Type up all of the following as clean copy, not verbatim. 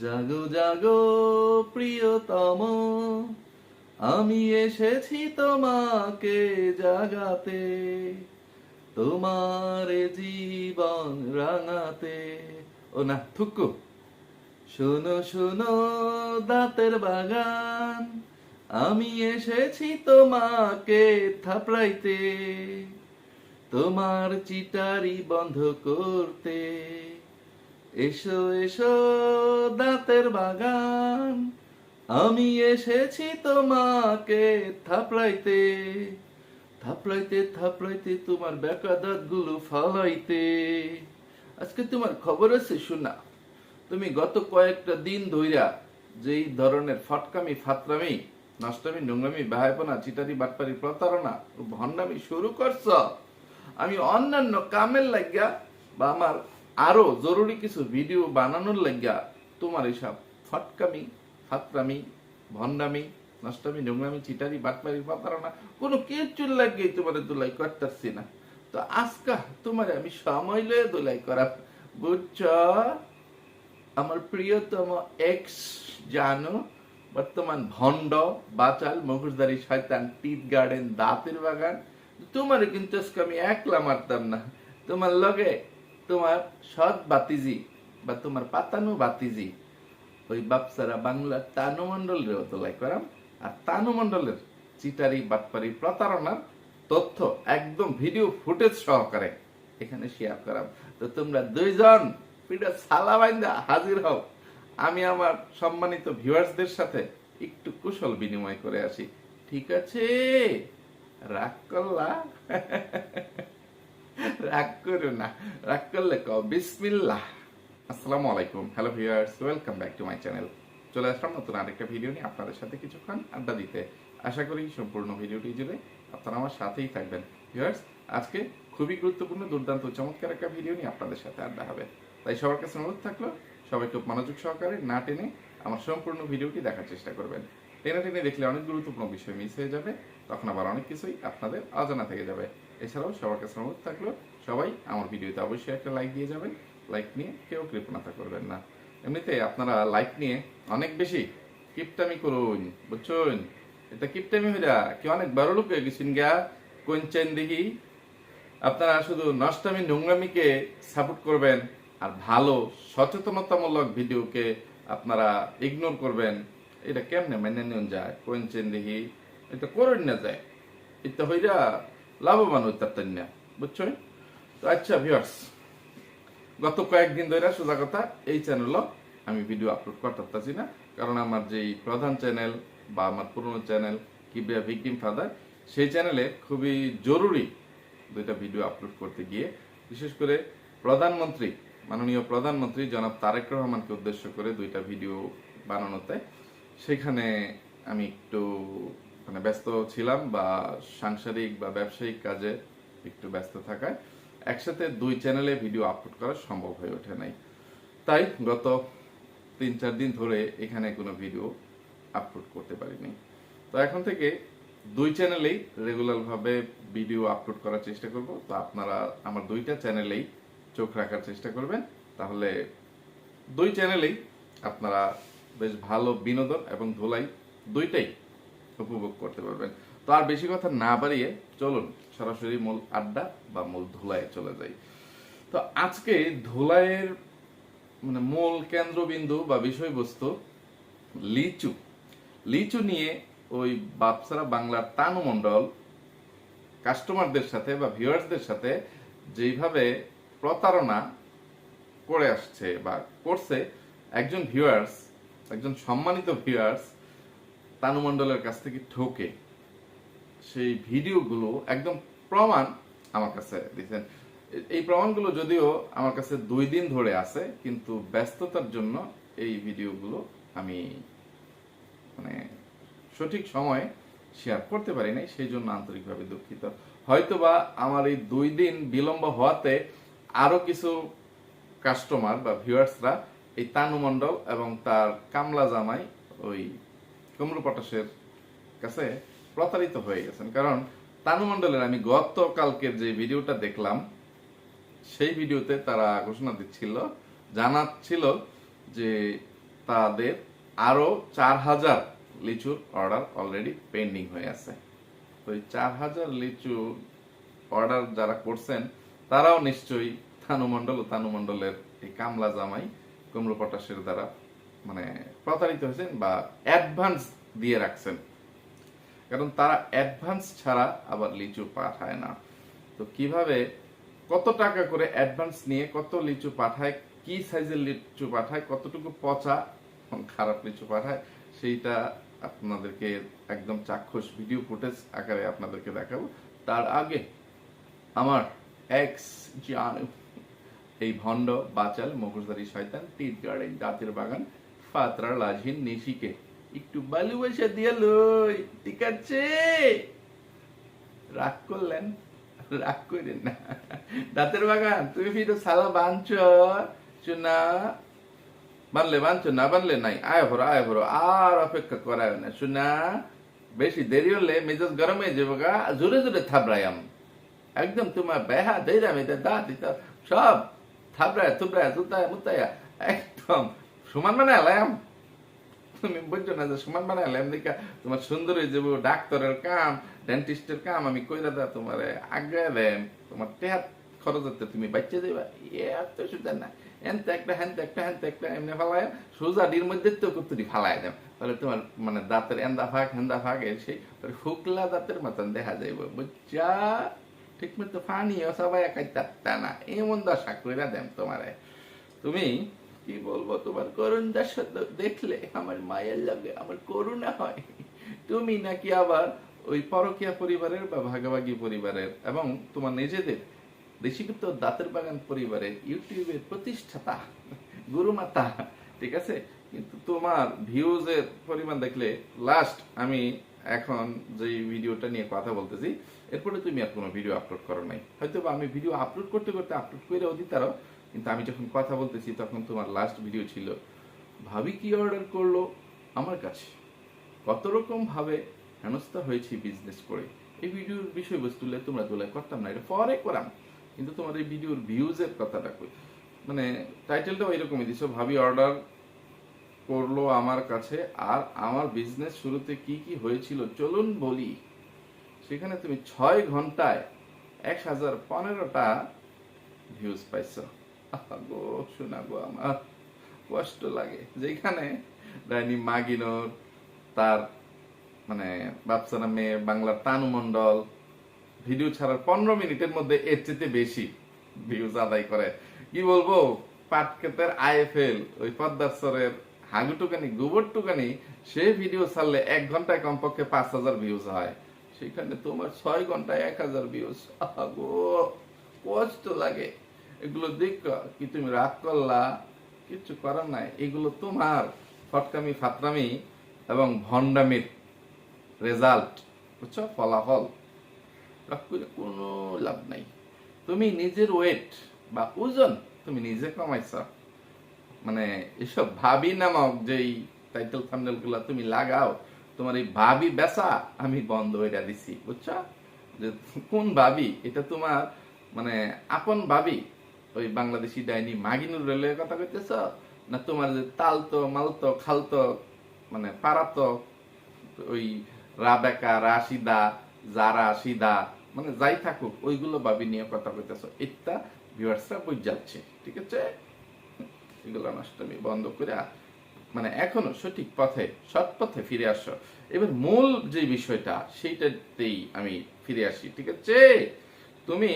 জাগো জাগো প্রিয়তম, আমি এসেছি তোমাকে জাগাতে, তোমার এ জীবন রাঙাতে। ও না থুকু। শোনো শোনো দাঁতের বাগান, আমি এসেছি তোমাকে থাপড়াইতে, তোমার চিটারি বন্ধ করতে। এসো এসো দাঁতের বাগান, আমি এসেছি তোমাকে থাপড়াইতে, থাপড়াইতে থাপড়াইতে তোমার বেকা দাঁতগুলো ফালাইতে। আজকে তোমার খবর আছে শোনা, তুমি গত কয়েকটা দিন ধইরা যেই ধরনের ফটকামি ফাতরামি নষ্টামি নোংরামি বাহাইপনা চিটারি বাটপারি প্রতারণা ও ভণ্ডামি শুরু করছ, আমি অন্যান্য কামের লাগিয়া বা আমার আরো জরুরি কিছু ভিডিও বানানোর লাগিয়া তোমার এইসব ফটকামি ফাতরামি ভণ্ডামি নষ্টামি নোংরামি চিটারি বাটপারি প্রতারণা কোনো কিছুর লাগিয়ে তোমার দোলাই করতেছি না। তো আজকা তোমার আমি সময় লয়ে দোলাই করা, বুঝছ? আমার প্রিয়তম এক্স জানো, বর্তমান ভণ্ড বাচাল মুখোশধারী শয়তান টিট গার্ডেন দাঁতের বাগান, তোমার কিন্তু আজকে আমি একলা মারতাম না। তোমার লগে তোমার সৎ বাতিজি বা তোমার পাতানো বাতিজি ওই বাপসারা বাংলা তানু মন্ডলের তোলাই করাম, আর তানু মন্ডলের চিটারি বাটপারি প্রতারণার তথ্য একদম ভিডিও ফুটেজ সহকারে এখানে শেয়ার করাম। তো তোমরা দুইজন পিঠা সালা বাইন্দা হাজির হও, আমি আমার সম্মানিত ভিউয়ার্সদের সাথে একটু কুশল বিনিময় করে আসি। ঠিক আছে? রাগ করলা? রাগ করো না, রাগ করলে কও বিসমিল্লাহ। আসসালামু আলাইকুম, hello viewers, welcome back to my channel. চলে আসলাম নতুন আরেকটা ভিডিও নিয়ে আপনাদের সাথে কিছুক্ষণ আড্ডা দিতে। আশা করি সম্পূর্ণ ভিডিওটি জুড়ে আপনারা আমার সাথেই থাকবেন। ভিউয়ার্স, আজকে খুবই গুরুত্বপূর্ণ দুর্দান্ত চমৎকার একটা ভিডিও নিয়ে আপনাদের সাথে আড্ডা হবে। তাই সবার কাছে অনুরোধ থাকলো সবাই খুব মনোযোগ সহকারে না টেনে আমার সম্পূর্ণ ভিডিওটি দেখার চেষ্টা করবেন। টেনে টেনে দেখলে অনেক গুরুত্বপূর্ণ বিষয় মিস হয়ে যাবে, তখন আবার অনেক কিছুই আপনাদের অজানা থেকে যাবে। এছাড়াও সবার কাছে অনুরোধ থাকলো সবাই আমার ভিডিওতে অবশ্যই একটা লাইক দিয়ে যাবেন। লাইক নিয়ে কেউ কৃপণতা করবেন না। এমনিতে আপনারা লাইক নিয়ে অনেক বেশি কিপটামি করুন, বুঝছেন? এটা কিপটামি হইরা কি অনেক বড় লোক হয়ে গেছেন গা কোনচেন দেখি। আপনারা শুধু নষ্টামি নোংরামিকে সাপোর্ট করবেন আর ভালো সচেতনতামূলক ভিডিওকে আপনারা ইগনোর করবেন। এটা কেমনে মেনে নিন যায় কোনচেন দেখি? এটা করেন না যায়, এটা হইরা লাভবান হইতারতেন না, বুঝছেন? তো আচ্ছা ভিউয়ার্স, গত কয়েকদিন ধরে সোজা কথা এই চ্যানেলও আমি ভিডিও আপলোড করতে না, কারণ আমার যেই প্রধান চ্যানেল বা আমার পুরনো চ্যানেল কিবিয়া ভিকটিম ফাদার, সেই চ্যানেলে খুবই জরুরি দুইটা ভিডিও আপলোড করতে গিয়ে, বিশেষ করে প্রধানমন্ত্রী মাননীয় প্রধানমন্ত্রী জনাব তারেক রহমানকে উদ্দেশ্য করে দুইটা ভিডিও বানানোতে সেখানে আমি একটু ব্যস্ত ছিলাম, বা সাংসারিক বা ব্যবসায়িক কাজে একটু ব্যস্ত থাকায় একসাথে দুই চ্যানেলে ভিডিও আপলোড করা সম্ভব হয়ে ওঠে নাই। তাই গত 3-4 দিন ধরে এখানে কোনো ভিডিও আপলোড করতে পারিনি। তো এখন থেকে দুই চ্যানেলেই রেগুলার ভাবে ভিডিও আপলোড করার চেষ্টা করব। তো আপনারা আমার দুইটা চ্যানেলেই চোখ রাখার চেষ্টা করবেন, তাহলে দুই চ্যানেলেই আপনারা বেশ ভালো বিনোদন এবং ধুলাই দুইটাই উপভোগ করতে পারবেন। তো আর বেশি কথা না বাড়িয়ে চলুন সরাসরি মূল আড্ডা বা মূল ধুলায় চলে যাই। তো আজকে ধুলাইয়ের মূল কেন্দ্রবিন্দু বা বিষয়বস্তু লিচু। লিচু নিয়ে ওই বাপসারা বাংলার তানু মণ্ডল কাস্টমারদের সাথে বা ভিউয়ার্সদের সাথে যেভাবে প্রতারণা করে আসছে বা করছে, একজন ভিউয়ার্স, একজন সম্মানিত ভিউয়ার্স তানু মণ্ডলের কাছ থেকে ঠকে সেই ভিডিওগুলো একদম প্রমাণ আমার কাছে দিয়েছেন। এই প্রমাণগুলো যদিও আমার কাছে 2 দিন ধরে আছে, কিন্তু ব্যস্ততার জন্য এই ভিডিওগুলো আমি সঠিক সময়ে শেয়ার করতে পারি নাই, সেই জন্য আন্তরিকভাবে দুঃখিত। হয়তোবা আমার এই 2 দিন বিলম্ব হওয়াতে আরো কিছু কাস্টমার বা ভিউয়ার্সরা এই তানু মণ্ডল এবং তার কামলা জামাই ওই কমরু পটাশের কাছে প্রতারিত হয়ে গেছেন। কারণ তানু মণ্ডলের আমি গতকালকের যে ভিডিওটা দেখলাম, সেই ভিডিওতে তারা ঘোষণা দিচ্ছিল, জানাচ্ছিল যে তাদের আরো 4000 লিচুর অর্ডার অলরেডি পেন্ডিং হয়ে আছে। তো এই 4000 লিচু অর্ডার যারা করছেন তারাও নিশ্চয়ই থানুমণ্ডল ও থানুমণ্ডলের এই কামলা জামাই কুমড়ো পটাশের দ্বারা মানে প্রতারিত হয়েছেন বা অ্যাডভান্স দিয়ে রাখছেন, কারণ তারা অ্যাডভান্স ছাড়া আবার লিচু পাঠায় না। তো কিভাবে কত টাকা করে অ্যাডভান্স নিয়ে কত লিচু পাঠায়, কি সাইজের লিচু পাঠায়, কতটুকু পচা খারাপ লিচু পাঠায়, সেইটা আপনাদেরকে একদম চাক্ষুষ ভিডিও ফুটেজ আকারে আপনাদেরকে দেখাবো। তার আগে আমার এক্স জানু এই ভণ্ড বাচাল মুখোশধারী শয়তান টিট গার্ডেন জাতের বাগান ফাতরা লাঝিন নিশিকে একটু ভালোবাসা দিয়ে লই, ঠিক আছে? রাগ করলেন? রাগ করেন না। দাঁতের বাগান তুমি ফিরো সালা বাঞ্চ চুনা বানলে বাঞ্চ না বানলে নাই, আয় ভরো আর অপেক্ষা করায় না শুনা। বেশি দেরি হলে মেজাজ গরম হয়ে যাবো গা, জোরে জোরে থাবড়াইম একদম তোমার বেহা দেরা মেয়েদের দাঁত সব থাবড়ায় থুবড়ায় জুতায় মুতায়া একদম সমান বানায় লাম। তুমি বুঝছো না যে সমান বানায় লাম দেখা তোমার সুন্দর হয়ে যাবো। ডাক্তারের কাম ডেন্টিস্টের কাম আমি কইরা দা তোমার আগে দেন, তোমার টেহাত খরচ হতে তুমি বাচ্চা দেবা এত সুন্দর না। এনতে একটা হ্যানতে একটা হ্যানতে একটা এমনি ফালায় সোজা ডির মধ্যে তো কুতুরি ফালায় দেন, তাহলে তোমার মানে দাঁতের এন্দা ফাঁক হেন্দা ফাঁক সেই ফুকলা দাঁতের মতন দেখা যাইব, বুঝছা? ঠিক মতো ফানিও সবাই খাইতা না, এমন দশা কইরা দেন তোমারে। তুমি কি বলবো, তোমার করুণ দশা দেখলে আমার মায়ের লাগে আমার করুণা হয়। তুমি নাকি আবার ওই পরকীয়া পরিবারের বা ভাগাভাগি পরিবারের এবং তোমার নিজেদের দেশীকৃত দাঁতের বাগান পরিবারের ইউটিউবের প্রতিষ্ঠাতা গুরুমাতা, ঠিক আছে? কিন্তু তোমার ভিউজের পরিমাণ দেখলে লাস্ট আমি এখন যে ভিডিওটা নিয়ে কথা বলতেছি এরপরে তুমি আর কোনো ভিডিও আপলোড করো নাই। হয়তো আমি ভিডিও আপলোড করতে করতে আপলোড করেও দিতারও, কিন্তু আমি যখন কথা বলতেছি তখন তোমার লাস্ট ভিডিও ছিল ভাবি কি অর্ডার করলো আমার কাছে, কত রকম ভাবে হেনস্থা হয়েছি বিজনেস করে। এই ভিডিওর বিষয়বস্তু তোমরা তোলা করতাম না, এটা পরে করাম, কিন্তু তোমার এই ভিডিওর ভিউজের কথাটা কই, মানে টাইটেলটাও এরকমই দিছো ভাবি অর্ডার করলো আমার কাছে। আর আমার বিজনেস শুরুতে কি কি হয়েছিল চলুন বলি। সেখানে তুমি 6 ঘন্টায় 1015টা ভিউজ পাইছো। গো শোনা গো, আমার কষ্ট লাগে। যেখানে ডাইনি মাগিনোর তার মানে বাপসানা মেয়ে বাংলার তানু মন্ডল ভিডিও ছাড়ার 15 মিনিটের মধ্যে এর চেয়ে বেশি ভিউজ আদায় করে। কি বলবো, পাটক্ষেতের আইএফএল ওই পদ্মার হাগুটুকানি গোবরটুকানি সে ভিডিও ছাড়লে 1 ঘন্টায় কমপক্ষে 5000 ভিউজ হয়, সেখানে তোমার 6 ঘন্টায় 1000 ভিউজ। গো কষ্ট লাগে এগুলো দেখ। কি তুমি রাগ করলা? কিছু করার নাই, এগুলো তোমার ফটকামি ফাতরামি এবং ভণ্ডামির রেজাল্ট, বুঝছো? ফলাফল। রাগ করে কোনো লাভ নাই। তুমি নিজের ওয়েট বা ওজন তুমি নিজে কমাইছ, মানে এসব ভাবি নামক যেই টাইটেল থাম্বনেল গুলা তুমি লাগাও, তোমার এই ভাবি বেচা আমি বন্ধ হইয়া দিছি, বুঝছো? যে কোন ভাবি, এটা তোমার মানে আপন ভাবি ওই বাংলাদেশি ডাইনি মাগিনুর রেলের কথা কইতেছ, না তোমার যে তালতো মালতো খালতো মানে পারাতো ওই রাবেকা রাশিদা যারা সিদা মানে যাই থাকুক ওইগুলো ভাবি নিয়ে কথা কইতেছ? এটা ভিউয়ার্সরা বুঝ যাচ্ছে, ঠিক আছে? এগুলো নষ্টমি বন্ধ করে মানে এখনো সঠিক পথে সৎ পথে ফিরে আসো। এবার মূল যে বিষয়টা সেইটাতেই আমি ফিরে আসি, ঠিক আছে? তুমি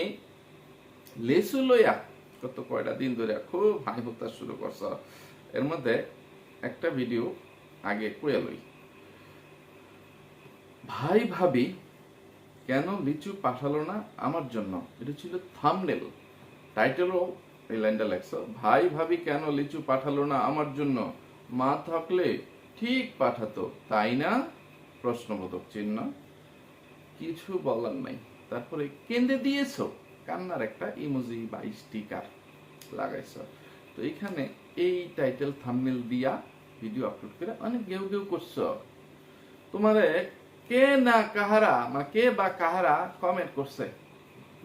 লেসু লইয়া কত কয়টা দিন ধরে খুব হাই হত্যা শুরু করছ। এর মধ্যে একটা ভিডিও আগে কইয়া লই, ভাই ভাবি কেন লিচু পাঠালো না আমার জন্য, এটা ছিল থাম্বনেল। টাইটেলও এই লাইনটা লেখছো, ভাই ভাবি কেন লিচু পাঠালো না আমার জন্য, মা থাকলে ঠিক পাঠাতো তাই না, প্রশ্নবোধক চিহ্ন। কিছু বলার নাই, তারপরে কেঁদে দিয়েছো, কান্নার একটা ইমোজি বা স্টিকার লাগাইছো। তো এখানে এই টাইটেল থাম্বনেল দিয়া ভিডিও আপলোড করে অনেক গেউ গেউ করছো। তোমারে কে না কাহারা মানে কে বা কাহারা কমেন্ট করছে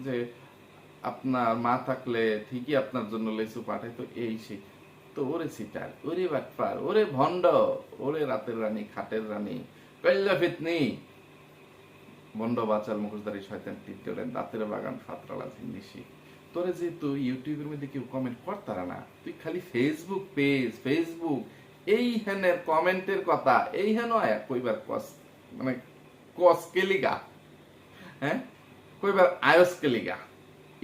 যে আপনার মা থাকলে ঠিকই আপনার জন্য লেচু পাঠাইতো, এই সেই তো ওরে সিটার, ওরে বাটপার, ওরে ভণ্ড, ওরে রাতের রানী, খাটের রানী, কল্লা ফিতনি, বন্ড বাচাল মুখোশধারী শয়তান টিপটলেন দাঁতের বাগান ফাতরালা জিনিসি। তোরে যে তুই ইউটিউবের মধ্যে কেউ কমেন্ট করতারা না, তুই খালি ফেসবুক পেজ, ফেসবুক এই হেনের কমেন্টের কথা এই হেন কইবার কস মানে কসকে লিগা, হ্যাঁ কইবার আয়সকে লিগা,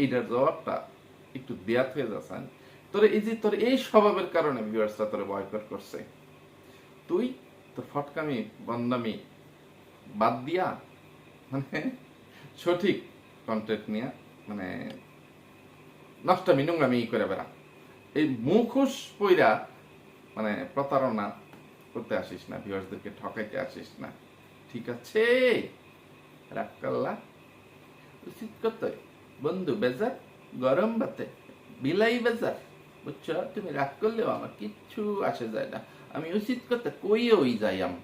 এটার জবাবটা একটু দেয়াত হয়ে যাচ্ছেন। তোর এই যে তোর এই স্বভাবের কারণে ভিউয়ার্সরা তোরে বয়কট করছে। তুই তোর ফটকামি বন্দামি বাদ দিয়া মানে সঠিক কন্টেন্ট নিয়ে মানে নষ্টামি নোংরামি করে বেড়া, এই মুখোশ পইরা মানে প্রতারণা করতে আসিস না, ভিউয়ার্সদেরকে ঠকাইতে আসিস না, ঠিক আছে? রাগ করলা উচিত কত বন্ধু বেজার গরম বাতে বিলাই বেজার, বুঝছো? তুমি রাগ করলেও আমার কিচ্ছু আসে যায় না, আমি উচিত কথা কইয়েই যাইয়াম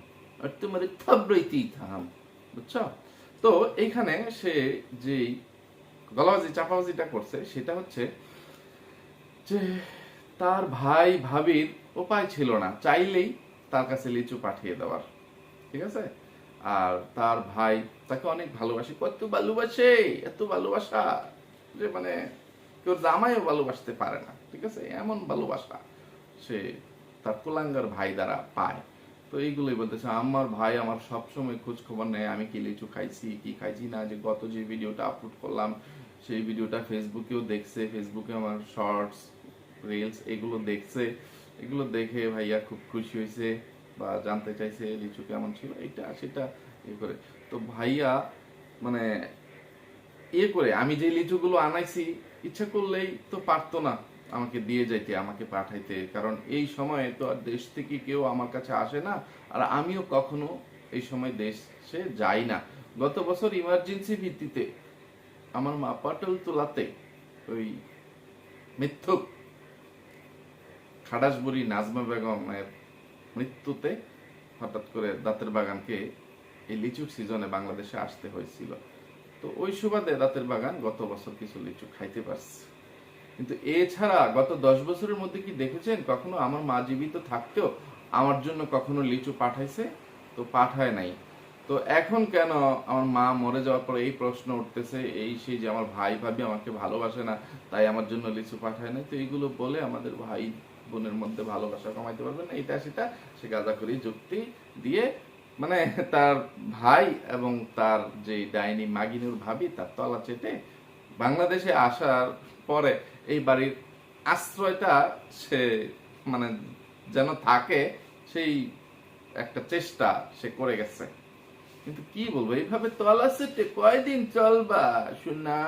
আর তোমার থাবড়ইতেই থাম, বুঝছো? তো এইখানে সে যে গলাবাজি চাপাবাজিটা করছে সেটা হচ্ছে যে তার ভাই ভাবির উপায় ছিল না, চাইলেই তার কাছে লিচু পাঠিয়ে দেওয়ার, ঠিক আছে? আর তার ভাই তাকে অনেক ভালোবাসে, কত ভালোবাসে, এত ভালোবাসা যে মানে কেউ জামাইও ভালোবাসতে পারে না, ঠিক আছে? এমন ভালোবাসা সে তার কুলাঙ্গার ভাই দ্বারা পায়। তো এইগুলোই বলতেছে, আমার ভাই আমার সবসময় খোঁজ খবর নেয় আমি কি লিচু খাইছি কি খাইছি না, যে গত যে ভিডিওটা আপলোড করলাম সেই ভিডিওটা ফেসবুকেও দেখছে, ফেসবুকে আমার শর্টস রিলস এগুলো দেখছে, এগুলো দেখে ভাইয়া খুব খুশি হয়েছে বা জানতে চাইছে লিচু কেমন ছিল, এটা সেটা করে। তো ভাইয়া মানে করে আমি যে লিচুগুলো আনাইছি ইচ্ছা করলেই তো পারতো না আমাকে দিয়ে যাইতে, আমাকে পাঠাইতে, কারণ এই সময়ে তো আর দেশ থেকে কেউ আমার কাছে আসে না, আর আমিও কখনো এই সময় দেশে যাই না। গত বছর ইমার্জেন্সি ভিত্তিতে আমার মা পাটল তোলাতে ওই মিথ্যুক খাডাসবুড়ি নাজমা বেগমের মৃত্যুতে হঠাৎ করে দাঁতের বাগানকে এই লিচুর সিজনে বাংলাদেশে আসতে হয়েছিল। তো ওই সুবাদে দাঁতের বাগান গত বছর কিছু লিচু খাইতে পারছে, কিন্তু এছাড়া গত 10 বছরের মধ্যে কি দেখেছেন কখনো আমার মা জীবিত থাকতেও আমার জন্য কখনো লিচু পাঠাইছে? তো পাঠায় নাই। তো এখন কেন আমার মা মরে যাওয়ার পরে এই প্রশ্ন উঠতেছে এই সেই যে আমার ভাই ভাবি আমাকে ভালোবাসে না তাই আমার জন্য লিচু পাঠায় নাই? তো এইগুলো বলে আমাদের ভাই বোনের মধ্যে ভালোবাসা কমাইতে পারবে না, এটা সেটা সে গাঁজাখড়ি যুক্তি দিয়ে মানে তার ভাই এবং তার যে ডাইনি মাগিনুর ভাবি তার তলা চেটে বাংলাদেশে আসার পরে এই বাড়ির আশ্রয়টা সে মানে যেন থাকে সেই একটা চেষ্টা সে করে গেছে। কিন্তু কি বলবো, এইভাবে তলা চেটে কয়দিন চলবা শোনা?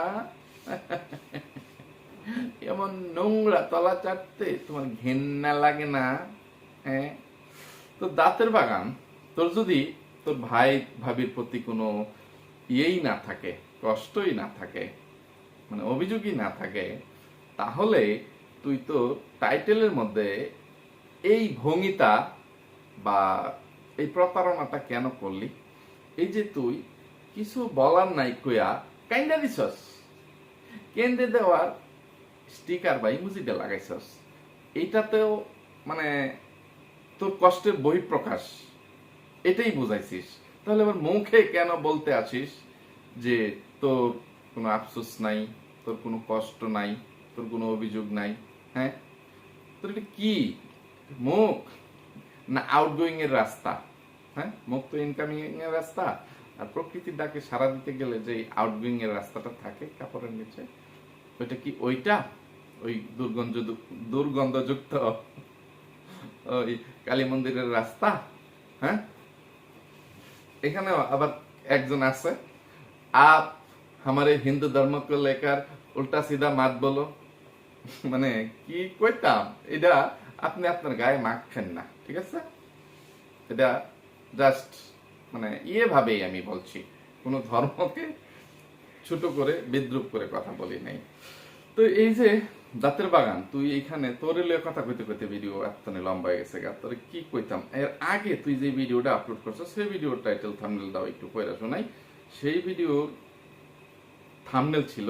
এমন নোংরা তলা চাটতে তোমার ঘেন্না লাগে না? হ্যাঁ, তো দাঁতের বাগান তোর যদি তোর ভাই ভাবির প্রতি কোনো ইয়েই না থাকে, কষ্টই না থাকে, মানে অভিযোগই না থাকে, তাহলে তুই তো টাইটেলের মধ্যে এই ভঙ্গিতা বা এই প্রতারণাটা কেন করলি? এই যে তুই কিছু বলার নাই কইয়া কাইন্ডা দিছস, কেন্দ্রে দেওয়ার স্টিকার বা ইমোজিটা লাগাইছস, এইটাতেও মানে তোর কষ্টের বহিঃপ্রকাশ, এটাই বুঝাইছিস। তাহলে আবার মুখে কেন বলতে আছিস যে তোর কোনো আফসোস নাই, তোর কোনো কষ্ট নাই, তোর কোনো অভিযোগ নাই? হ্যাঁ, তোর এটা কি মুখ না আউটগোয়িং এর রাস্তা? হ্যাঁ, মুখ তো ইনকামিং এর রাস্তা, আর প্রকৃতির ডাকে সাড়া দিতে গেলে যে আউটগোয়িং এর রাস্তাটা থাকে কাপড়ের নিচে, ওইটা কি ওইটা ওই দুর্গন্ধযুক্ত ওই কালী মন্দিরের রাস্তা? হ্যাঁ, এখানে আবার একজন আছে, আপ हमारे হিন্দু ধর্ম को लेकर উল্টা সিধা মাত বলো, মানে কি কইতাম, এটা আপনি আপনার গায়ে মাখছেন না, ঠিক আছে? এটা জাস্ট মানে ইয়ে ভাবেই আমি বলছি, কোন ধর্মকে ছোট করে বিদ্রুপ করে কথা বলি নাই। তো এই যে দাঁতের বাগান, তুই এইখানে তোর কথা কইতে কইতে ভিডিও এতখানি লম্বা হয়ে গেছে গা, তোর কি কইতাম? এর আগে তুই যে ভিডিওটা আপলোড করছিস সেই ভিডিওর টাইটেল থাম্বনেল দাও একটু কইরা শোনাই। সেই ভিডিওর থাম্বনেল ছিল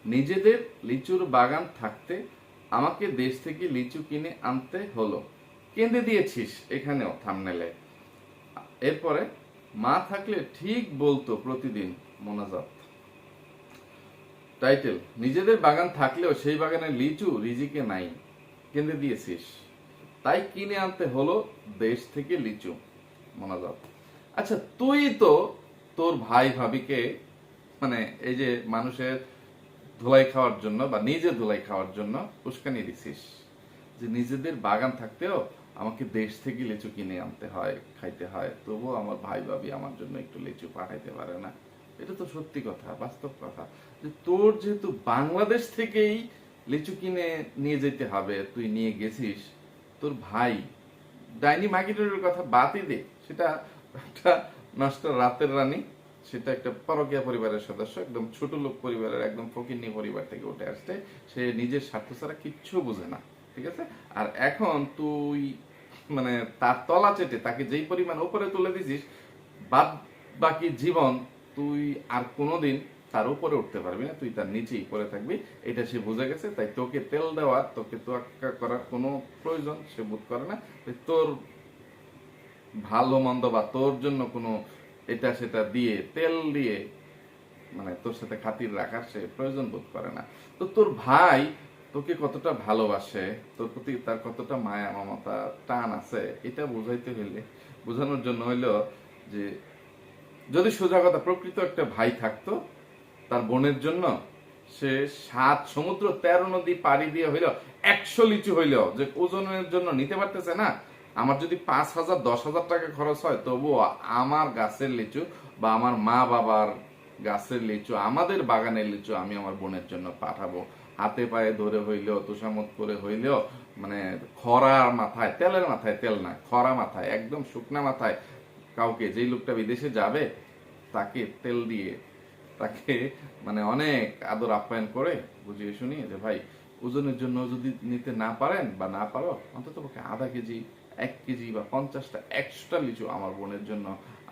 নিজেদের লিচুর বাগান থাকতে আমাকে দেশ থেকে লিচু কিনে আনতে হলো, কেঁদে দিয়েছিস এখানেও থাম্বনেলে। এরপরে মা থাকলে ঠিক বলতো প্রতিদিন মোনাজাত। টাইটেল, নিজেদের বাগান থাকলেও সেই বাগানের লিচু রিজিকে নাই, কেঁদে দিয়েছিস, তাই কিনে আনতে হলো দেশ থেকে লিচু, মোনাজাত। আচ্ছা, তুই তো তোর ভাই ভাবিকে মানে এই যে মানুষের ধুলাই খাওয়ার জন্য বা নিজে ধুলাই খাওয়ার জন্য উস্কানি দিছিস, যে নিজেদের বাগান থাকতেও আমাকে দেশ থেকে লিচু কিনে আনতে হয়, খাইতে হয়, তবুও আমার ভাই ভাবি আমার জন্য একটু লিচু পাঠাইতে পারে না। এটা তো সত্যি কথা, বাস্তব কথা, যে তোর যেহেতু বাংলাদেশ থেকেই লিচু কিনে নিয়ে যেতে হবে, তুই নিয়ে গেছিস, তোর ভাই ডাইনি মাগিটারের কথা বাদই দে, সেটা একটা নষ্ট রাতের রানী, সেটা একটা পরকীয়া পরিবারের সদস্য, একদম ছোট লোক পরিবারের, একদম ফকিন্নি পরিবার থেকে উঠে আসছে, সে নিজের স্বার্থ ছাড়া কিচ্ছু বোঝে না, ঠিক আছে? আর এখন তুই মানে তার তলা চেটে তাকে যেই পরিমাণ উপরে তুলে দিছিস, বাদ বাকি জীবন তুই আর কোনোদিন তার উপরে উঠতে পারবি না, তুই তার নিচেই পড়ে থাকবি, এটা সে বুঝে গেছে। তাই তোকে তেল দেওয়ার, তোকে তোয়াক্কা করার কোনো প্রয়োজন সে বোধ করে না। তোর ভালো মন্দ বা তোর জন্য কোনো এটা সেটা দিয়ে, তেল দিয়ে মানে তোর সাথে খাতির রাখার সে প্রয়োজন বোধ করে না। তো তোর ভাই তোকে কতটা ভালোবাসে, তোর প্রতি তার কতটা মায়া মমতা টান আছে, এটা বুঝাইতে হইলে, বোঝানোর জন্য হইলো যে যদি সোজা কথা প্রকৃত একটা ভাই থাকতো, তার বোনের জন্য সে 7 সমুদ্র 13 নদী পাড়ি দিয়ে হইল 100 লিচু হইলেও যে ওজনের জন্য নিতে পারতেছে না, আমার যদি 5,000 10,000 টাকা খরচ হয়, তবুও আমার গাছের লিচু বা আমার মা বাবার গাছের লিচু, আমাদের বাগানের লিচু আমি আমার বোনের জন্য পাঠাবো। হাতে পায়ে ধরে হইলেও, তোষামত করে হইলেও, মানে খরার মাথায়, তেলের মাথায় তেল না, খরা মাথায়, একদম শুকনা মাথায়, কাউকে, যেই লোকটা বিদেশে যাবে তাকে তেল দিয়ে, তাকে মানে অনেক আদর আপ্যায়ন করে বুঝিয়ে শুনিয়ে যে ভাই, ওজনের জন্য যদি নিতে না পারেন বা না পারো, অন্তত পক্ষে আধা কেজি, 1 কেজি বা 50টা 100টা লিচু আমার বোনের জন্য,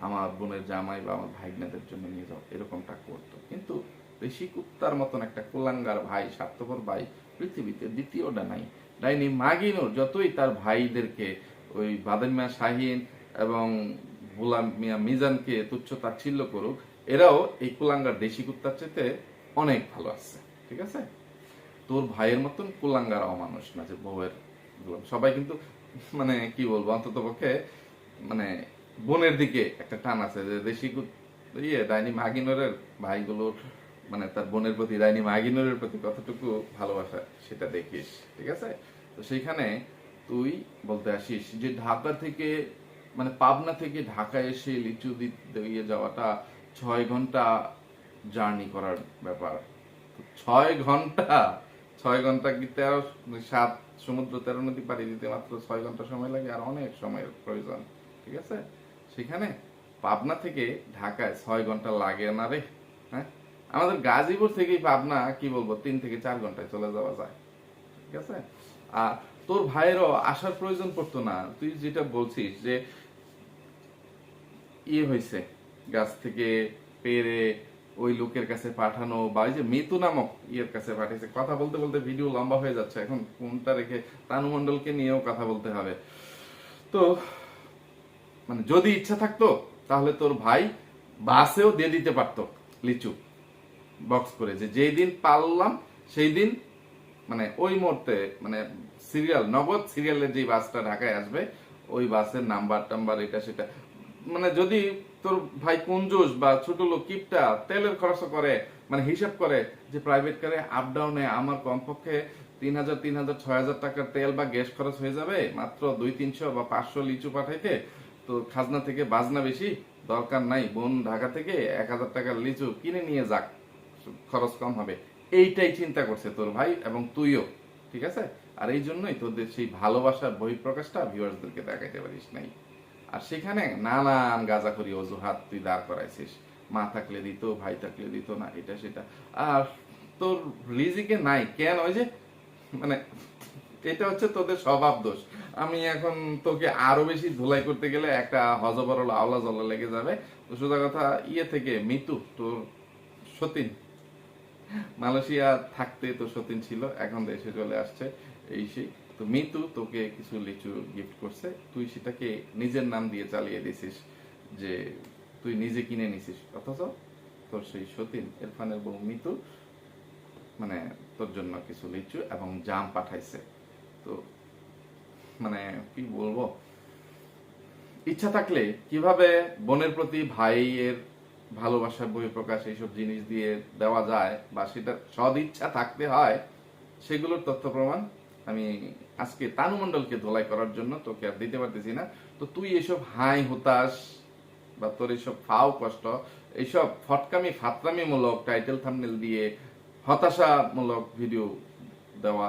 আমার বোনের জামাই বা আমার ভাইগনাদের জন্য নিয়ে যাও, এরকমটা করতো। কিন্তু বেশি কুত্তার মতন একটা কুলাঙ্গার ভাই, স্বার্থপর ভাই পৃথিবীতে দ্বিতীয়টা নাই। ডাইনি মাগিনুর যতই তার ভাইদেরকে, ওই বাদেন মিয়া শাহিন এবং গোলাম মিয়া মিজানকে তুচ্ছ তাচ্ছিল্য করুক, এরাও এই কুলাঙ্গার দেশি কুত্তার চেয়ে অনেক ভালো আছে, ঠিক আছে? তোর ভাইয়ের মতন কুলাঙ্গার অমানুষ না যে বউয়ের সবাই কিন্তু মানে কি বলবো, অন্তত পক্ষে মানে বোনের দিকে একটা টান আছে, যে দেশি ডাইনি মাগিনোরের ভাইগুলোর মানে তার বোনের প্রতি, ডাইনি মাগিনোরের প্রতি কতটুকু ভালোবাসা সেটা দেখিস, ঠিক আছে? তো সেইখানে তুই বলতে আসিস যে ঢাকা থেকে মানে পাবনা থেকে ঢাকায় এসে লিচু দিয়ে যাওয়াটা 6 ঘন্টা জার্নি করার ব্যাপার। 6 ঘন্টা, 6 ঘন্টা কি 7 সমুদ্র 13 নদী পাড়ি দিতে মাত্র 6 ঘন্টা সময় লাগে, আর অনেক সময়ের প্রয়োজন, ঠিক আছে? সেখানে পাবনা থেকে ঢাকায় 6 ঘন্টা লাগে না রে, হ্যাঁ? আমাদের গাজীপুর থেকেই পাবনা কি বলবো 3 থেকে 4 ঘন্টায় চলে যাওয়া যায়, ঠিক আছে? আর তোর ভাইয়েরও আসার প্রয়োজন পড়তো না। তুই যেটা বলছিস যে ইয়ে হয়েছে, গাছ থেকে পেরে ওই লোকের কাছে পাঠানো, বা ওই যে মিতু নামক ইয়ের কাছে পাঠিয়েছে, কথা বলতে বলতে ভিডিও লম্বা হয়ে যাচ্ছে, এখন কোনটা রেখে তানু মণ্ডলকে নিয়েও কথা বলতে হবে। তো মানে যদি ইচ্ছা থাকতো তাহলে তোর ভাই বাসেও দিয়ে দিতে পারতো লিচু বক্স করে, যে যেই দিন পারলাম সেই দিন মানে ওই মুহূর্তে মানে সিরিয়াল, নগদ সিরিয়ালের যে বাসটা ঢাকায় আসবে, ওই বাসের নাম্বার টাম্বার এটা সেটা, মানে যদি তোর ভাই কঞ্জুস বা ছোট লোক কিপটা তেলের খরচ করে, মানে হিসাব করে যে প্রাইভেট কারে আপ ডাউনে আমার কমপক্ষে 3,000 3,000 6,000 টাকার তেল বা গ্যাস খরচ হয়ে যাবে মাত্র 200-300 বা 500 লিচু পাঠাইতে, তো খাজনা থেকে বাজনা বেশি দরকার নাই, বোন ঢাকা থেকে 1,000 টাকার লিচু কিনে নিয়ে যাক, খরচ কম হবে, এইটাই চিন্তা করছে তোর ভাই এবং তুইও, ঠিক আছে? আর এই জন্যই তোদের সেই ভালোবাসার বহিঃপ্রকাশটা ভিউয়ার্সদেরকে দেখাইতে পারিস নাই। আর সেখানে নানান গাঁজাখড়ি অজুহাত তুই দাঁড় করাইছিস, মা থাকলে দিত, ভাই থাকলে দিত না, এটা সেটা। আর তোর রিজিকে নাই কেন, ওই যে মানে এটা হচ্ছে তোদের স্বভাব দোষ। আমি এখন তোকে আরো বেশি ধুলাই করতে গেলে একটা হজবরল আওলা জল্লা লেগে যাবে। তো সোজা কথা, ইয়ে থেকে মিতু তোর সতীন, মালয়েশিয়া থাকতে তো সতীন ছিল, এখন দেশে চলে আসছে, এই সেই। তো মিতু তোকে কিছু লিচু গিফট করছে, তুই সেটাকে নিজের নাম দিয়ে চালিয়ে দিছিস যে তুই নিজে কিনে নিছিস, অথচ তোর সেই সতীন ইরফানের বউ মিতু মানে তোর জন্য কিছু লিচু এবং জাম পাঠাইছে। তো মানে কি বলবো, ইচ্ছা থাকলে কিভাবে বোনের প্রতি ভাইয়ের ভালোবাসার বহিঃপ্রকাশ এইসব জিনিস দিয়ে দেওয়া যায় বা সেটা সদ ইচ্ছা থাকতে হয়, সেগুলোর তথ্য প্রমাণ আমি আজকে তানু মণ্ডলকে ধোলাই করার জন্য তোকে আর দিতে পারতেছি না। তো তুই এসব হাই হতাশ বা তোর এইসব ফাও কষ্ট, এইসব ফটকামি ফাতরামি মূলক টাইটেল থাম্বনেল দিয়ে হতাশামূলক ভিডিও দেওয়া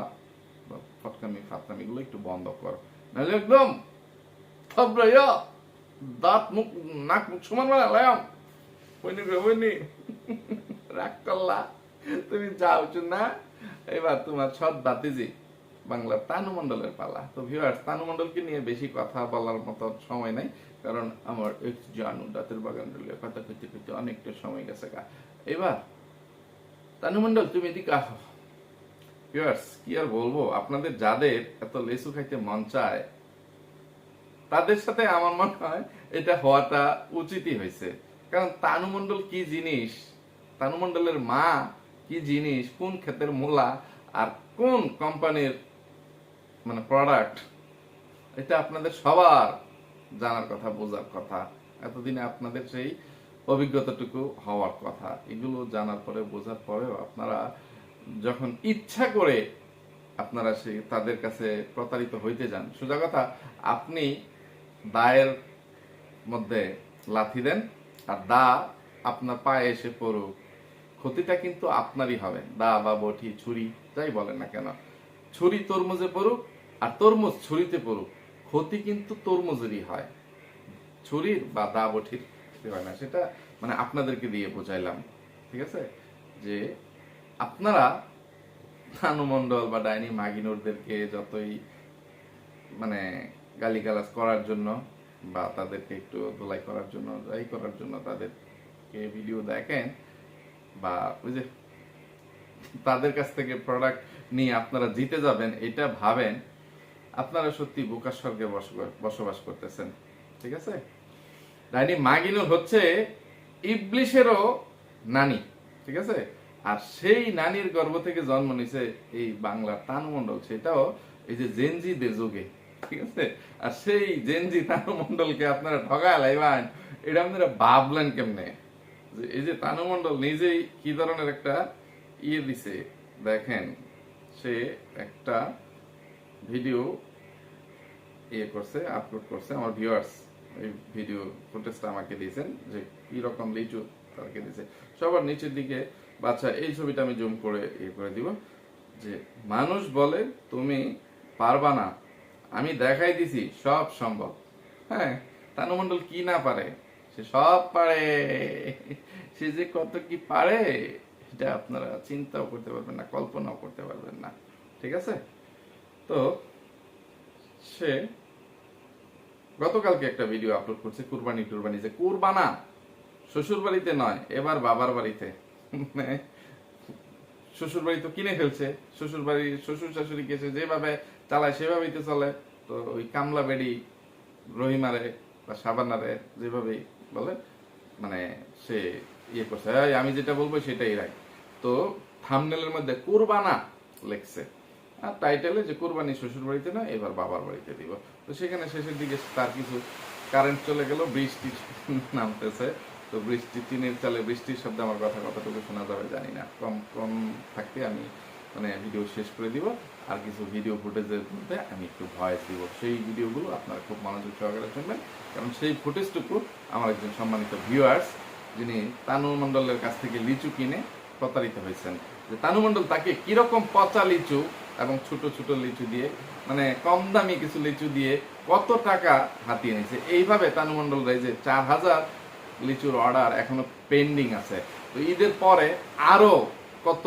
বা ফটকামি ফাতরামি গুলো একটু বন্ধ কর, নাহলে একদম থাবড়াইয়া দাঁত মুখ নাক মুখ সমান বানালাম হইনি রাগ করলা তুমি, যাও না। এবার তোমার সৎ বাতিজি বাংলার তানু মণ্ডলের পালা। তো ভিউয়ার্স, তানু মণ্ডলকে নিয়ে বেশি কথা বলার মতো সময় নাই, কারণ আমার এক্স জানু দাঁতের বাগান কথা কইতে কইতে অনেকটা সময় গেছে গা। এবার তানু মণ্ডল তুমি এদিকে আসো। ভিউয়ার্স, কি আর বলবো, আপনাদের যাদের এত লেসু খাইতে মন চায় তাদের সাথে আমার মনে হয় এটা হওয়াটা উচিতই হয়েছে। কারণ তানু মণ্ডল কি জিনিস, তানু মণ্ডলের মা কি জিনিস, কোন ক্ষেতের মূলা আর কোন কোম্পানির মানে প্রোডাক্ট, এটা আপনাদের সবার জানার কথা, বোঝার কথা। এতদিনে আপনাদের সেই অভিজ্ঞতাটুকু হওয়ার কথা। এগুলো জানার পরে বোঝার পরেও আপনারা যখন ইচ্ছা করে আপনারা সেই তাদের কাছে প্রতারিত হইতে যান, সোজা কথা, আপনি দায়ের মধ্যে লাথি দেন আর দা আপনার পায়ে এসে পড়ুক, ক্ষতিটা কিন্তু আপনারই হবে। দা বা বটি ছুরি যাই বলেন না কেন, ছুরি তরমুজে পড়ুক আর তরমুজ ছুরিতে পড়ুক, ক্ষতি কিন্তু তরমুজেরই হয়, ছুরির বা দা বটির হয় না। সেটা মানে আপনাদেরকে দিয়ে বোঝাইলাম, ঠিক আছে? যে আপনারা তানু মণ্ডল বা ডাইনি মাগিনোরদেরকে যতই মানে গালিগালাজ করার জন্য বা তাদেরকে একটু ধোলাই করার জন্য, যাই করার জন্য তাদেরকে ভিডিও দেখেন বা ওই যে তাদের কাছ থেকে প্রোডাক্ট নিয়ে আপনারা জিতে যাবেন, এটা ভাবেন, আপনারা সত্যি বোকার স্বর্গে বসবাস করতেছেন, ঠিক আছে? ডাইনি মাগিনুর হচ্ছে ইবলিশেরও নানি, ঠিক আছে? আর সেই নানির গর্ভ থেকে জন্ম নিছে এই বাংলার তানু মণ্ডল, সেটাও এই যে জেনজিদের যুগে, ঠিক আছে? আর সেই জেনজি তানু মণ্ডলকে আপনারা ঠগায় লাইবেন, এটা আপনারা ভাবলেন কেমনে? এই যে তানু মণ্ডল নিজেই কি ধরনের একটা ইয়ে দিছে দেখেন, সে একটা ভিডিও ইয়ে করছে, আপলোড করছে, আমার ভিউয়ার্স এই ভিডিও ফুটেজটা আমাকে দিয়েছেন যে কি রকম লিচু তাকে দিয়েছে। সবার নিচের দিকে বাচ্চা, এই ছবিটা আমি জুম করে ইয়ে করে দিব, যে মানুষ বলে তুমি পারবা না, আমি দেখাই দিছি সব সম্ভব। হ্যাঁ, তানু মণ্ডল কি না পারে, সে সব পারে, সে যে কত কি পারে এটা আপনারা চিন্তাও করতে পারবেন না, কল্পনাও করতে পারবেন না, ঠিক আছে? তো সে গতকালকে একটা ভিডিও আপলোড করছে কুরবানি টুরবানি, যে কুরবানা শ্বশুর বাড়িতে নয়, এবার বাবার বাড়িতে। শ্বশুর বাড়ি তো কিনে ফেলছে, শ্বশুর বাড়ি শ্বশুর শাশুড়ি কেছে যেভাবে চালায় সেভাবেই তো চলে। তো ওই কামলা বেড়ি রহিমারে বা সাবানারে যেভাবে বলে মানে সে ইয়ে করছে, আমি যেটা বলবো সেটাই রাখ। তো থাম্বনেলের মধ্যে কুরবানা লেখছে আর টাইটেলে যে কুরবানি শ্বশুর বাড়িতে না, এবার বাবার বাড়িতে দিব। তো সেখানে শেষের দিকে তার কিছু কারেন্ট চলে গেল, বৃষ্টি নামতেছে। তো বৃষ্টি, টিনের চালে বৃষ্টির শব্দে আমার কথা কতটুকু শোনা যাবে জানি না, কম কম থাকতে আমি মানে ভিডিও শেষ করে দিব। আর কিছু ভিডিও ফুটেজের মধ্যে আমি একটু ভয়েস দিব, সেই ভিডিওগুলো আপনারা খুব মনোযোগ সহকারে শুনবেন, কারণ সেই ফুটেজটুকু আমার একজন সম্মানিত ভিউয়ার্স যিনি তানু মণ্ডলের কাছ থেকে লিচু কিনে প্রতারিত হয়েছেন, যে তানু মণ্ডল তাকে কিরকম পচা লিচু এবং ছোট ছোট লিচু দিয়ে মানে কম দামি কিছু লিচু দিয়ে কত টাকা হাতিয়ে নিয়েছে। এইভাবে তানু মণ্ডল যে 4000 লিচুর অর্ডার এখনো পেন্ডিং আছে। তো ঈদের পরে আরো কত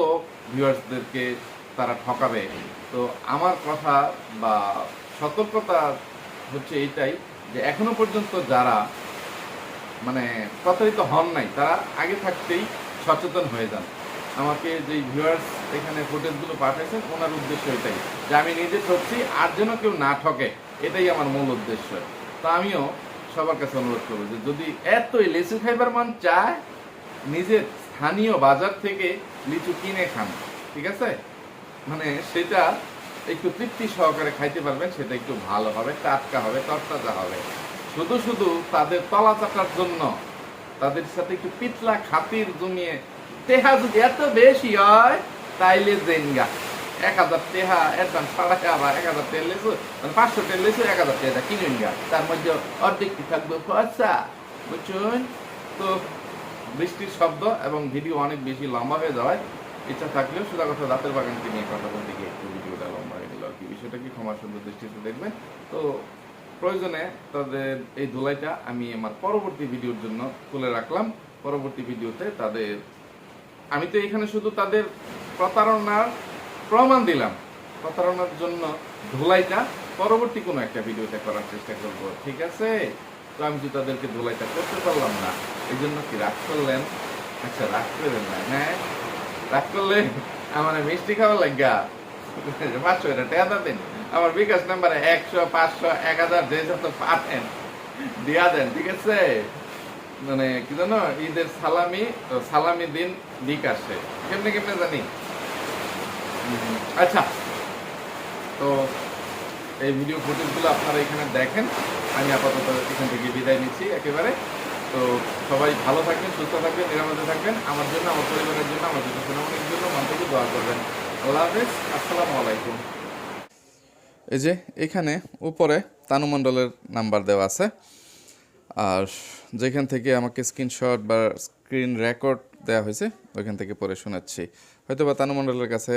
ভিউয়ার্সদেরকে তারা ঠকাবে। তো আমার কথা বা সতর্কতা হচ্ছে এইটাই, যে এখনো পর্যন্ত যারা মানে প্রতারিত হন নাই তারা আগে থাকতেই সচেতন হয়ে যান। আমাকে যে ভিউয়ার্স এখানে ফুটেজগুলো পাঠাইছেন ওনার উদ্দেশ্য এটাই যে আমি নিজে ঠকছি আর যেন কেউ না ঠকে, এটাই আমার মূল উদ্দেশ্য। তো আমিও সবার কাছে অনুরোধ করবো যে যদি এতই লিচু খাইবার মন চায় নিজের স্থানীয় বাজার থেকে লিচু কিনে খান, ঠিক আছে? মানে সেটা একটু তৃপ্তি সহকারে খাইতে পারবেন, সেটা একটু ভালো হবে, টাটকা হবে, তরতাজা হবে। শুধু শুধু তাদের তলা চাটার জন্য তাদের সাথে একটু পিতলা খাতির জমিয়ে টেহা যদি এত বেশি হয় তাইলে জেনগা 1000 টেহা অ্যাডভান্স ছাড়াই আবার 1000 টেল লেসু মানে 500 টেল লেসু 1000 টেহা কিনেন গা, তার মধ্যে অর্ধেক কি থাকবে খরচা, বুঝছেন? তো বৃষ্টির শব্দ এবং ভিডিও অনেক বেশি লম্বা হয়ে যাওয়ায় ইচ্ছা থাকলেও সোজা কথা রাতের বাগানকে নিয়ে কথা বলতে গিয়ে একটু ভিডিওটা লম্বা হয়ে গেল আর কি। বিষয়টা কি ক্ষমার সুন্দর দৃষ্টিতে দেখবেন। তো প্রয়োজনে তাদের এই ধুলাইটা আমি আমার পরবর্তী ভিডিওর জন্য তুলে রাখলাম। পরবর্তী ভিডিওতে তাদের আমি তো এখানে শুধু তাদের প্রতারণার প্রমাণ দিলাম, প্রতারণার জন্য ধুলাইটা পরবর্তী কোনো একটা ভিডিওতে করার চেষ্টা করব, ঠিক আছে? তো আমি যদি তাদেরকে ধুলাইটা করতে পারলাম না, এই জন্য কি রাগ করলেন? আচ্ছা, রাগ করলেন না, হ্যাঁ রাগ করলে আমার মিষ্টি খাওয়া লাগা 500 এটা টেয়া দিন আমার বিকাশ নাম্বারে 100, 500, 1000 যে যত পাঠেন দিয়া দেন, ঠিক আছে? মানে কি জানো, ঈদের সালামি দিন বিকাশে কেমনে কেমনে জানি। আচ্ছা, তো এই ভিডিও ফুটেজগুলো আপনারা এখানে দেখেন। আমি আপাতত এখান থেকে বিদায় নিচ্ছি একেবারে। তো সবাই ভালো থাকবেন, সুস্থ থাকবেন, নিরাপদে থাকবেন। আমার জন্য, আমার পরিবারের জন্য, আমার জন্য সোনামণির জন্য মন থেকে দোয়া করবেন। আল্লাহ হাফেজ, আসসালামু আলাইকুম। এই যে এখানে উপরে তানু মণ্ডলের নাম্বার দেওয়া আছে, আর যেখান থেকে আমাকে স্ক্রিনশট বা স্ক্রিন রেকর্ড দেওয়া হয়েছে ওইখান থেকে পরে শোনাচ্ছি। হয়তো বা তানু মণ্ডলের কাছে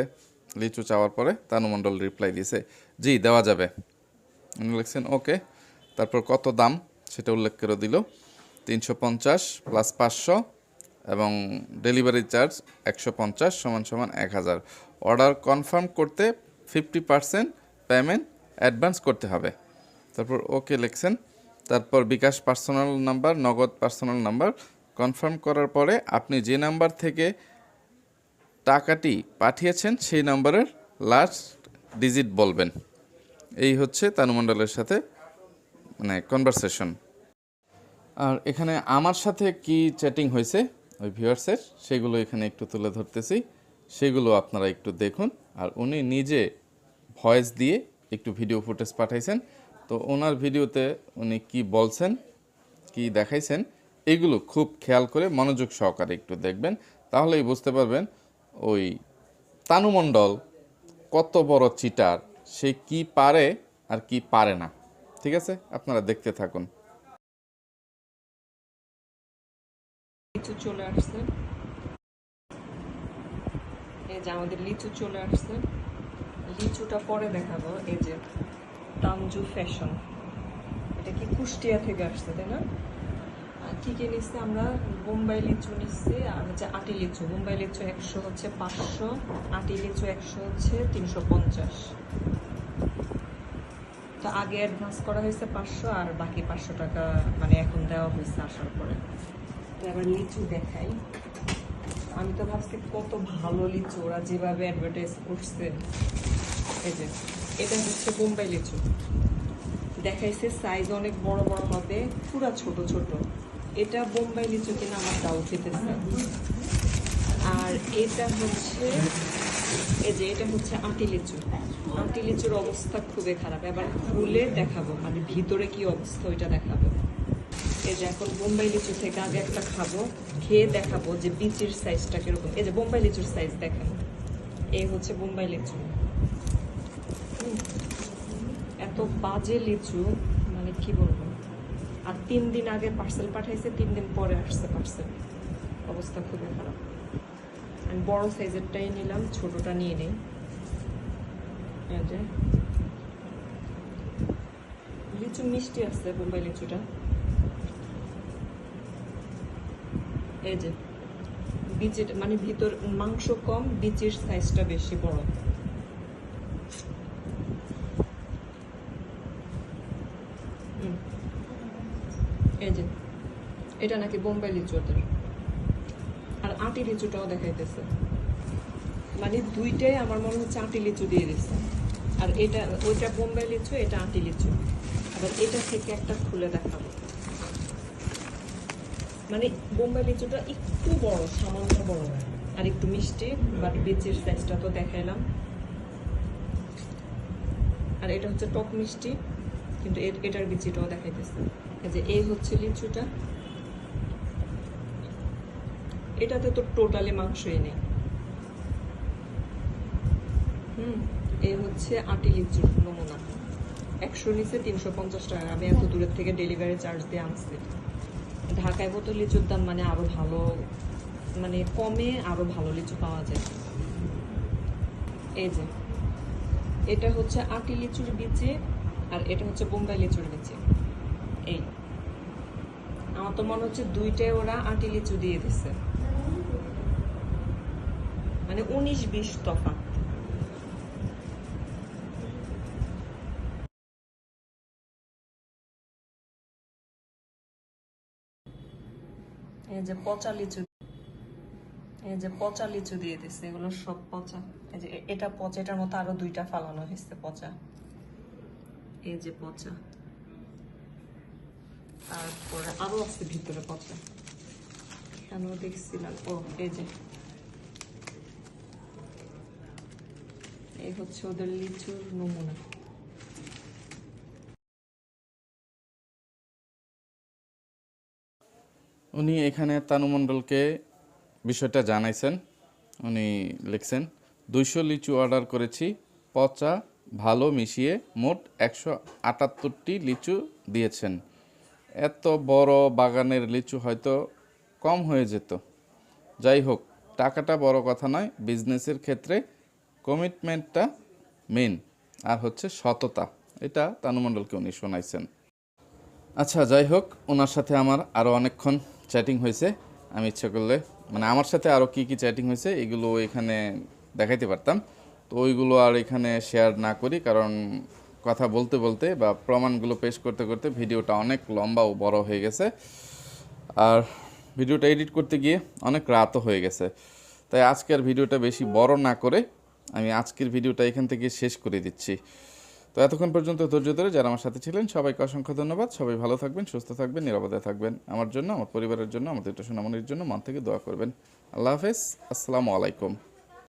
লিচু চাওয়ার পরে তানু মণ্ডল রিপ্লাই দিয়েছে, জি দেওয়া যাবে। উনি লিখছেন ওকে, তারপর কত দাম সেটা উল্লেখ করে দিল, 350 প্লাস 500 এবং ডেলিভারি চার্জ 150 = 1000। অর্ডার কনফার্ম করতে 50% পেমেন্ট অ্যাডভান্স করতে হবে। তারপর ওকে লিখছেন, তারপর বিকাশ পার্সোনাল নাম্বার, নগদ পার্সোনাল নাম্বার কনফার্ম করার পরে আপনি যে নাম্বার থেকে টাকাটি পাঠিয়েছেন সেই নাম্বারের লাস্ট ডিজিট বলবেন। এই হচ্ছে তানু মণ্ডলের সাথে মানে কনভারসেশন। আর এখানে আমার সাথে কি চ্যাটিং হয়েছে ওই ভিউয়ার্সের, সেগুলো এখানে একটু তুলে ধরতেছি, সেগুলো আপনারা একটু দেখুন। আর উনি নিজে ভয়েস দিয়ে একটু ভিডিও ফুটেজ পাঠাইছেন, তো ওনার ভিডিওতে উনি কি বলছেন, কি দেখাইছেন, এগুলো খুব খেয়াল করে মনোযোগ সহকারে একটু দেখবেন, তাহলেই বুঝতে পারবেন ওই তানু মণ্ডল কত বড় চিটার, সে কি পারে আর কি পারে না। ঠিক আছে, আপনারা দেখতে থাকুন। লিচু চলে আসছে, এই যে আমাদের লিচু চলে আসছে। লিচুটা পরে দেখাবো। এই যে তামজু ফ্যাশন, এটা কি কুষ্টিয়া থেকে আসছে, তাই না? কি কি নিচ্ছে আমরা? বোম্বাই লিচু নিচ্ছি, আর হচ্ছে আটি লিচু। বোম্বাই লিচু 100 হচ্ছে 500, আটি লিচু 100 হচ্ছে 350। তো আগে অ্যাডভান্স করা হয়েছে 500, আর বাকি 500 টাকা মানে এখন দেওয়া হয়েছে আসার পরে। তো এবার লিচু দেখাই। আমি তো ভাবছি কত ভালো লিচু, ওরা যেভাবে অ্যাডভার্টাইজ করছে। এই যে এটা হচ্ছে বোম্বাই লিচু, দেখাইছে সাইজ অনেক বড় বড় হবে, পুরা ছোট ছোট। এটা বোম্বাই লিচু কিনা আমার ডাউট হইতেছে। আর এটা হচ্ছে, এই যে এটা হচ্ছে আটি লিচু। আটি লিচুর অবস্থা খুবই খারাপ। এবার খুলে দেখাবো, মানে ভিতরে কি অবস্থা ওইটা দেখাবো। এই যে এখন বোম্বাই লিচু থেকে আগে একটা খাবো, খেয়ে দেখাবো যে বিচির সাইজটা কিরকম। এই যে বোম্বাই লিচুর সাইজ দেখেন, এই হচ্ছে বোম্বাই লিচু। এত বাজে লিচু, মানে কি বলবো। আর 3 দিন আগে পার্সেল পাঠাইছে, 3 দিন পরে আসছে পার্সেল। অবস্থা খুবই খারাপ। আমি বড় সাইজেরটাই নিলাম, ছোটটা নিয়ে নেই। এই যে লিচু মিষ্টি আছে বোম্বাই লিচুটা। এই যে বিচির মানে ভিতর মাংস কম, বিচির সাইজটা বেশি বড়। এই যে এটা নাকি বোম্বাই লিচু ওদের। আর আটি লিচুটাও দেখাইতেছে। মানে দুইটাই আমার মনে হচ্ছে আটি লিচু দিয়ে দিচ্ছে। আর এটা ওইটা বোম্বাই লিচু, এটা আটি লিচু। আবার এটা থেকে একটা খুলে দেখাবো। মানে বোম্বাই লিচুটা একটু বড়, সামান্য বড় আর একটু মিষ্টি, বাট বিচির সাইজটা তো দেখাইলাম। আর এটা হচ্ছে টক মিষ্টি, কিন্তু এটার বিচিটাও দেখাইতেছে। যে এই হচ্ছে লিচুটা, এটাতে তো টোটালি মাংসই নেই। এই হচ্ছে আটি লিচুর নমুনা। 100 নিচে 350 টাকা। আমি এত দূরের থেকে ডেলিভারি চার্জ দিয়ে আনছি। ঢাকায় বোতল লিচুর দাম মানে আরো ভালো, মানে কমে আরো ভালো লিচু পাওয়া যায়। এই যে এটা হচ্ছে আটি লিচুর বিচি, আর এটা হচ্ছে বোম্বাই লিচুর বিচি। এই আমার তো মনে হচ্ছে দুইটাই ওরা আটি লিচু দিয়ে দিচ্ছে, মানে 19-20 তফাৎ। এই যে পচা লিচু, এই যে পচা লিচু দিয়ে দিচ্ছে, এগুলো সব পচা। এই যে এটা পচা, এটার মতো আরো দুইটা ফালানো হয়েছে পচা। এই যে পচা, তারপরে আরো আছে ভিতরে পচা। কেন দেখছিলাম, ও এই যে এই হচ্ছে ওদের লিচুর নমুনা। উনি এখানে তানু মণ্ডলকে বিষয়টা জানাইছেন। উনি লিখছেন 200 লিচু অর্ডার করেছি, পচা ভালো মিশিয়ে মোট 178টি লিচু দিয়েছেন। এত বড় বাগানের লিচু হয়তো কম হয়ে যেত। যাই হোক, টাকাটা বড় কথা নয়, বিজনেসের ক্ষেত্রে কমিটমেন্টটা মেন, আর হচ্ছে সততা। এটা তানু মণ্ডলকে উনি শোনাইছেন। আচ্ছা, যাই হোক, ওনার সাথে আমার আরও অনেকক্ষণ চ্যাটিং হয়েছে। আমি ইচ্ছা করলে মানে আমার সাথে আরও কী কী চ্যাটিং হয়েছে এগুলো এখানে দেখাইতে পারতাম, তো ওইগুলো আর এখানে শেয়ার না করি, কারণ কথা বলতে বলতে বা প্রমাণগুলো পেশ করতে করতে ভিডিওটা অনেক লম্বা ও বড় হয়ে গেছে, আর ভিডিওটা এডিট করতে গিয়ে অনেক রাতও হয়ে গেছে। তাই আজকের ভিডিওটা বেশি বড় না করে আমি আজকের ভিডিওটা এখান থেকে শেষ করে দিচ্ছি। তো এতক্ষণ পর্যন্ত ধৈর্য ধরে যারা আমার সাথে ছিলেন সবাইকে অসংখ্য ধন্যবাদ। সবাই ভালো থাকবেন, সুস্থ থাকবেন, নিরাপদে থাকবেন। আমার জন্য, আমার পরিবারের জন্য, আমাদের দুটো সোনামণির জন্য মন থেকে দোয়া করবেন। আল্লাহ হাফেজ, আসসালামু আলাইকুম।